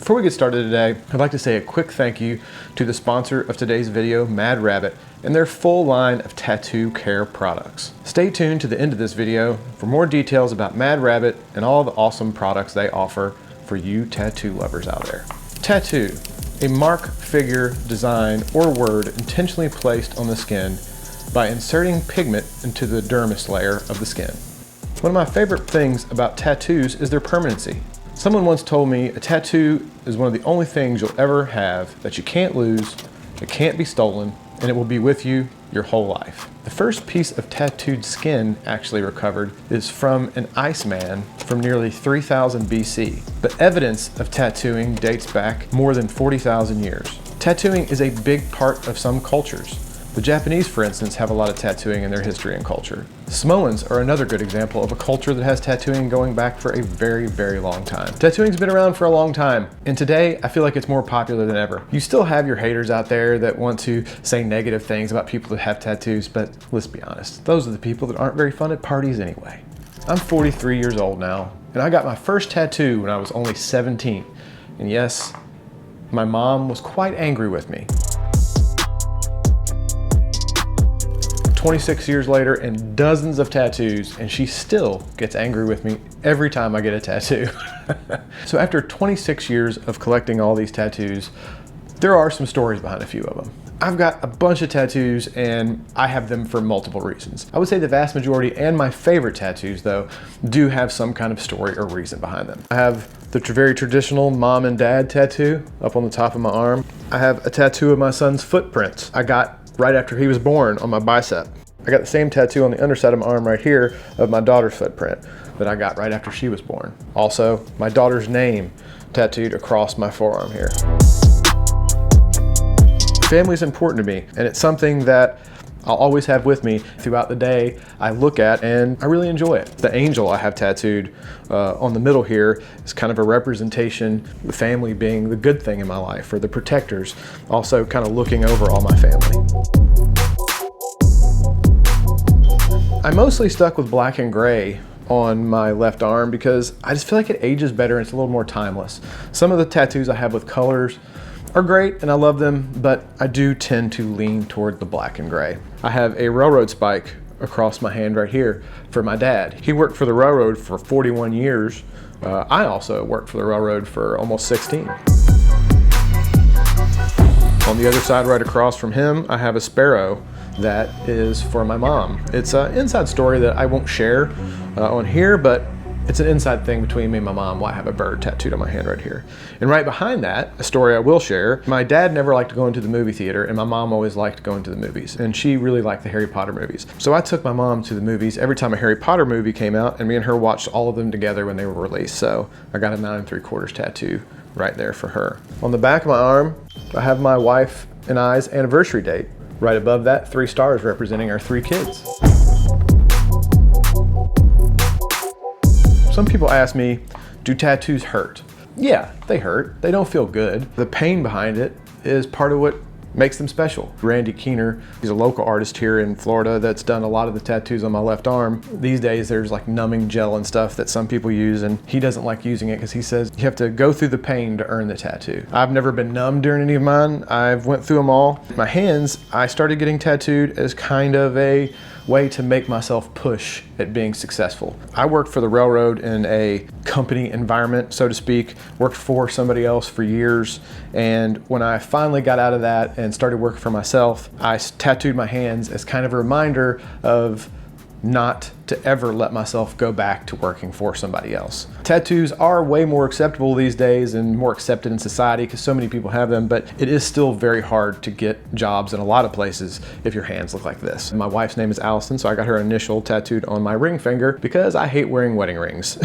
Before we get started today, I'd like to say a quick thank you to the sponsor of today's video, Mad Rabbit, and their full line of tattoo care products. Stay tuned to the end of this video for more details about Mad Rabbit and all the awesome products they offer for you tattoo lovers out there. Tattoo, a mark, figure, design, or word intentionally placed on the skin by inserting pigment into the dermis layer of the skin. One of my favorite things about tattoos is their permanency. Someone once told me a tattoo is one of the only things you'll ever have that you can't lose, it can't be stolen, and it will be with you your whole life. The first piece of tattooed skin actually recovered is from an Iceman from nearly 3000 BC. But evidence of tattooing dates back more than 40,000 years. Tattooing is a big part of some cultures. The Japanese, for instance, have a lot of tattooing in their history and culture. Samoans are another good example of a culture that has tattooing going back for a very, very long time. Tattooing's been around for a long time, and today I feel like it's more popular than ever. You still have your haters out there that want to say negative things about people that have tattoos, but let's be honest, those are the people that aren't very fun at parties anyway. I'm 43 years old now, and I got my first tattoo when I was only 17. And yes, my mom was quite angry with me. 26 years later and dozens of tattoos, and she still gets angry with me every time I get a tattoo. So after 26 years of collecting all these tattoos, there are some stories behind a few of them. I've got a bunch of tattoos and I have them for multiple reasons. I would say the vast majority and my favorite tattoos though do have some kind of story or reason behind them. I have the very traditional mom and dad tattoo up on the top of my arm. I have a tattoo of my son's footprints I got right after he was born on my bicep. I got the same tattoo on the underside of my arm right here of my daughter's footprint that I got right after she was born. Also, my daughter's name tattooed across my forearm here. Family is important to me, and it's something that I'll always have with me throughout the day. I look at and I really enjoy it. The angel I have tattooed on the middle here is kind of a representation, the family being the good thing in my life, or the protectors, also kind of looking over all my family. I mostly stuck with black and gray on my left arm because I just feel like it ages better and it's a little more timeless. Some of the tattoos I have with colors are great and I love them, but I do tend to lean toward the black and gray. I have a railroad spike across my hand right here for my dad. He worked for the railroad for 41 years. I also worked for the railroad for almost 16. On the other side right across from him, I have a sparrow that is for my mom. It's an inside story that I won't share on here, but it's an inside thing between me and my mom why I have a bird tattooed on my hand right here. And right behind that, a story I will share, my dad never liked going to the movie theater and my mom always liked going to the movies. And she really liked the Harry Potter movies. So I took my mom to the movies every time a Harry Potter movie came out, and me and her watched all of them together when they were released. So I got a 9 3/4 tattoo right there for her. On the back of my arm, I have my wife and I's anniversary date. Right above that, 3 stars representing our 3 kids. Some people ask me, do tattoos hurt? Yeah, they hurt. They don't feel good. The pain behind it is part of what makes them special. Randy Keener, he's a local artist here in Florida that's done a lot of the tattoos on my left arm. These days there's like numbing gel and stuff that some people use, and he doesn't like using it because he says you have to go through the pain to earn the tattoo. I've never been numbed during any of mine. I've went through them all. My hands, I started getting tattooed as kind of a way to make myself push at being successful. I worked for the railroad in a company environment, so to speak, worked for somebody else for years, and when I finally got out of that and started working for myself, I tattooed my hands as kind of a reminder of not to ever let myself go back to working for somebody else. Tattoos are way more acceptable these days and more accepted in society because so many people have them, but it is still very hard to get jobs in a lot of places if your hands look like this. My wife's name is Allison, so I got her initial tattooed on my ring finger because I hate wearing wedding rings.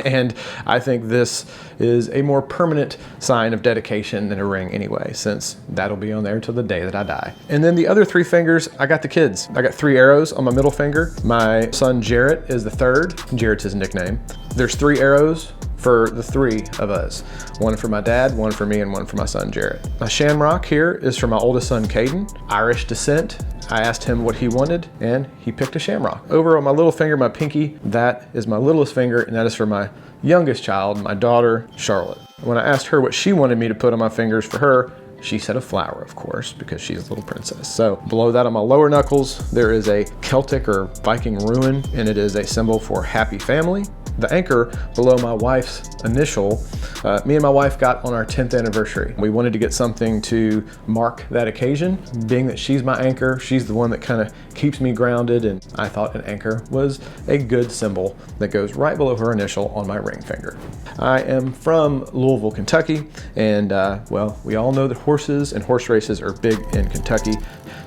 And I think this is a more permanent sign of dedication than a ring anyway, since that'll be on there till the day that I die. And then the other 3 fingers, I got the kids. I got 3 arrows on my middle finger. My son Jarrett is the 3rd. Jarrett's his nickname. There's 3 arrows for the 3 of us. 1 for my dad, 1 for me, and 1 for my son Jarrett. My shamrock here is for my oldest son Caden, Irish descent. I asked him what he wanted and he picked a shamrock. Over on my little finger, my pinky, that is my littlest finger, and that is for my youngest child, my daughter, Charlotte. When I asked her what she wanted me to put on my fingers for her, she said a flower, of course, because she's a little princess. So below that on my lower knuckles, there is a Celtic or Viking rune, and it is a symbol for happy family. The anchor below my wife's initial, me and my wife got on our 10th anniversary. We wanted to get something to mark that occasion. Being that she's my anchor, she's the one that kind of keeps me grounded, and I thought an anchor was a good symbol that goes right below her initial on my ring finger. I am from Louisville, Kentucky, and well, we all know that horses and horse races are big in Kentucky.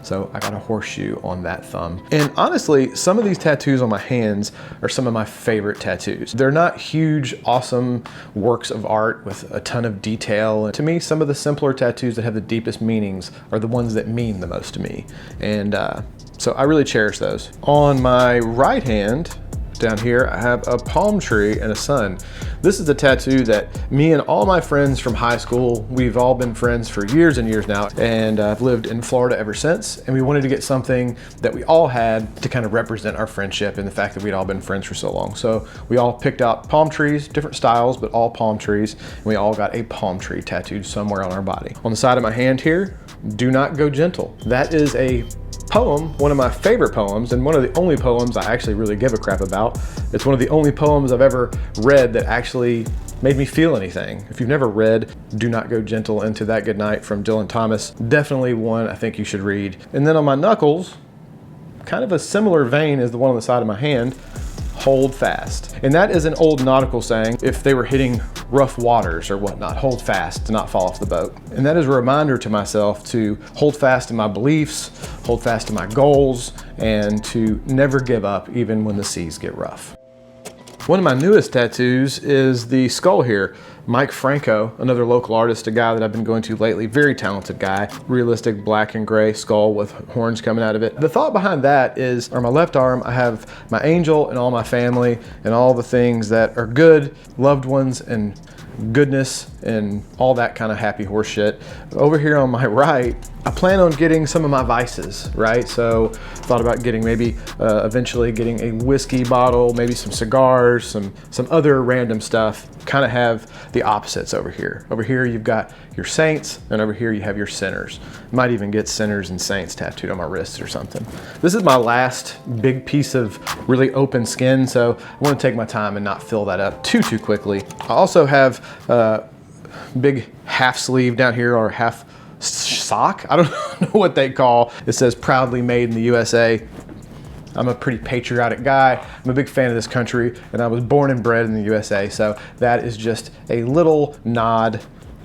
So I got a horseshoe on that thumb. And honestly, some of these tattoos on my hands are some of my favorite tattoos. They're not huge, awesome works of art with a ton of detail. And to me, some of the simpler tattoos that have the deepest meanings are the ones that mean the most to me. And so I really cherish those. On my right hand, down here, I have a palm tree and a sun. This is a tattoo that me and all my friends from high school, we've all been friends for years and years now, and I've lived in Florida ever since, and we wanted to get something that we all had to kind of represent our friendship and the fact that we'd all been friends for so long. So we all picked out palm trees, different styles, but all palm trees, and we all got a palm tree tattooed somewhere on our body. On the side of my hand here, do not go gentle. That is a poem, one of my favorite poems, and one of the only poems I actually really give a crap about. It's one of the only poems I've ever read that actually made me feel anything. If you've never read Do Not Go Gentle Into That Good Night from Dylan Thomas, definitely one I think you should read. And then on my knuckles, kind of a similar vein as the one on the side of my hand, hold fast. And that is an old nautical saying, if they were hitting rough waters or whatnot, hold fast to not fall off the boat. And that is a reminder to myself to hold fast to my beliefs, hold fast to my goals, and to never give up even when the seas get rough. One of my newest tattoos is the skull here. Mike Franco, another local artist, a guy that I've been going to lately, very talented guy, realistic black and gray skull with horns coming out of it. The thought behind that is, on my left arm, I have my angel and all my family and all the things that are good, loved ones and goodness and all that kind of happy horse shit. Over here on my right, I plan on getting some of my vices, right? So thought about getting maybe eventually getting a whiskey bottle, maybe some cigars, some other random stuff. Kind of have the opposites over here. Over here you've got your saints, and over here you have your sinners. Might even get sinners and saints tattooed on my wrists or something. This is my last big piece of really open skin, so I want to take my time and not fill that up too quickly. I also have a big half sleeve down here, or half sock. I don't know what they call. It says proudly made in the USA. I'm a pretty patriotic guy. I'm a big fan of this country, and I was born and bred in the USA. So that is just a little nod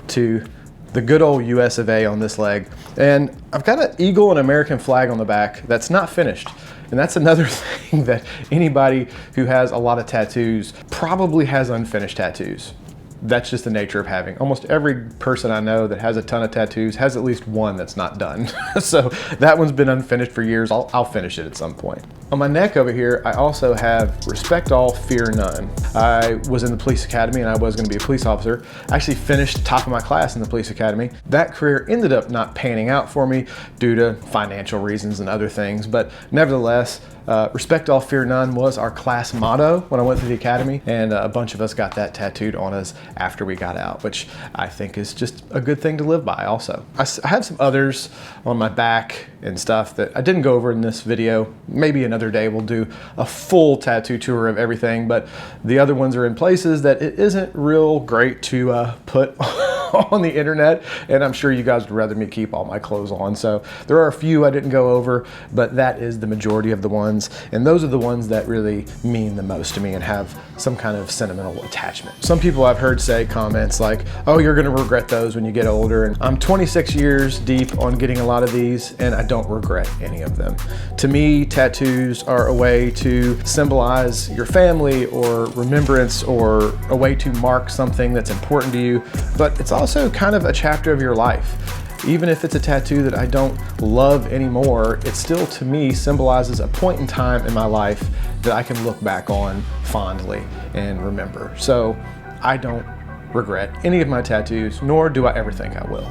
to the good old US of A on this leg. And I've got an eagle and American flag on the back that's not finished. And that's another thing that anybody who has a lot of tattoos probably has unfinished tattoos. That's just the nature of having. Almost every person I know that has a ton of tattoos has at least one that's not done. So that one's been unfinished for years. I'll finish it at some point. On my neck over here, I also have respect all, fear none. I was in the police academy and I was gonna be a police officer. I actually finished top of my class in the police academy. That career ended up not panning out for me due to financial reasons and other things, but nevertheless, respect all, fear none was our class motto when I went through the academy, and a bunch of us got that tattooed on us after we got out, which I think is just a good thing to live by also. I have some others on my back and stuff that I didn't go over in this video. Maybe another day we'll do a full tattoo tour of everything, but the other ones are in places that it isn't real great to put on the internet, and I'm sure you guys would rather me keep all my clothes on. So there are a few I didn't go over, but that is the majority of the ones, and those are the ones that really mean the most to me and have some kind of sentimental attachment. Some people I've heard say comments like, oh, you're gonna regret those when you get older, and I'm 26 years deep on getting a lot of these, and I don't regret any of them. To me, tattoos are a way to symbolize your family or remembrance, or a way to mark something that's important to you, but it's also kind of a chapter of your life. Even if it's a tattoo that I don't love anymore, it still to me symbolizes a point in time in my life that I can look back on fondly and remember. So I don't regret any of my tattoos, nor do I ever think I will.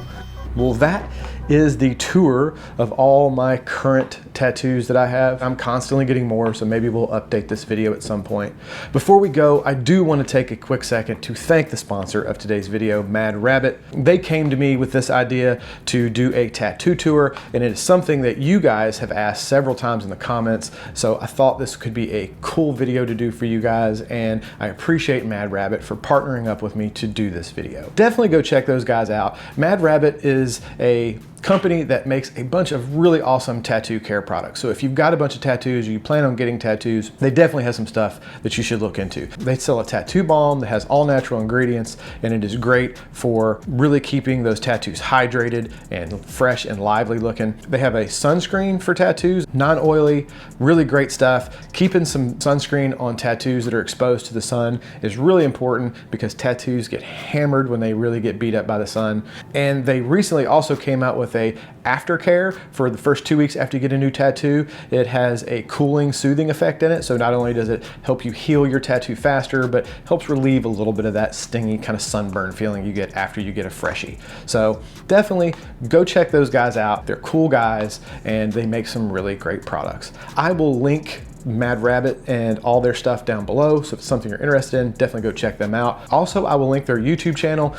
Well, that is the tour of all my current tattoos that I have. I'm constantly getting more, so maybe we'll update this video at some point. Before we go, I do want to take a quick second to thank the sponsor of today's video, Mad Rabbit. They came to me with this idea to do a tattoo tour, and it is something that you guys have asked several times in the comments, so I thought this could be a cool video to do for you guys, and I appreciate Mad Rabbit for partnering up with me to do this video. Definitely go check those guys out. Mad Rabbit is a company that makes a bunch of really awesome tattoo care products. So if you've got a bunch of tattoos or you plan on getting tattoos, they definitely have some stuff that you should look into. They sell a tattoo balm that has all natural ingredients, and it is great for really keeping those tattoos hydrated and fresh and lively looking. They have a sunscreen for tattoos, non-oily, really great stuff. Keeping some sunscreen on tattoos that are exposed to the sun is really important because tattoos get hammered when they really get beat up by the sun. And they recently also came out with a aftercare for the first 2 weeks after you get a new tattoo. It has a cooling, soothing effect in it. So not only does it help you heal your tattoo faster, but helps relieve a little bit of that stingy kind of sunburn feeling you get after you get a freshie. So definitely go check those guys out. They're cool guys and they make some really great products. I will link Mad Rabbit and all their stuff down below, so if it's something you're interested in, definitely go check them out. Also, I will link their YouTube channel.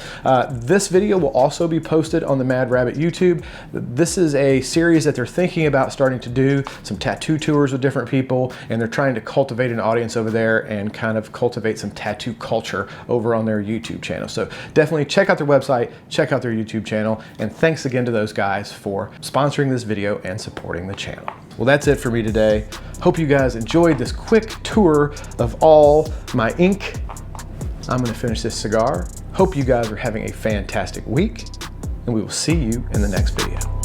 This video will also be posted on the Mad Rabbit YouTube. This is a series that they're thinking about starting to do some tattoo tours with different people, and they're trying to cultivate an audience over there and kind of cultivate some tattoo culture over on their YouTube channel. So definitely check out their website, check out their YouTube channel, and thanks again to those guys for sponsoring this video and supporting the channel. Well, that's it for me today. Hope you guys enjoyed this quick tour of all my ink. I'm gonna finish this cigar. Hope you guys are having a fantastic week, and we will see you in the next video.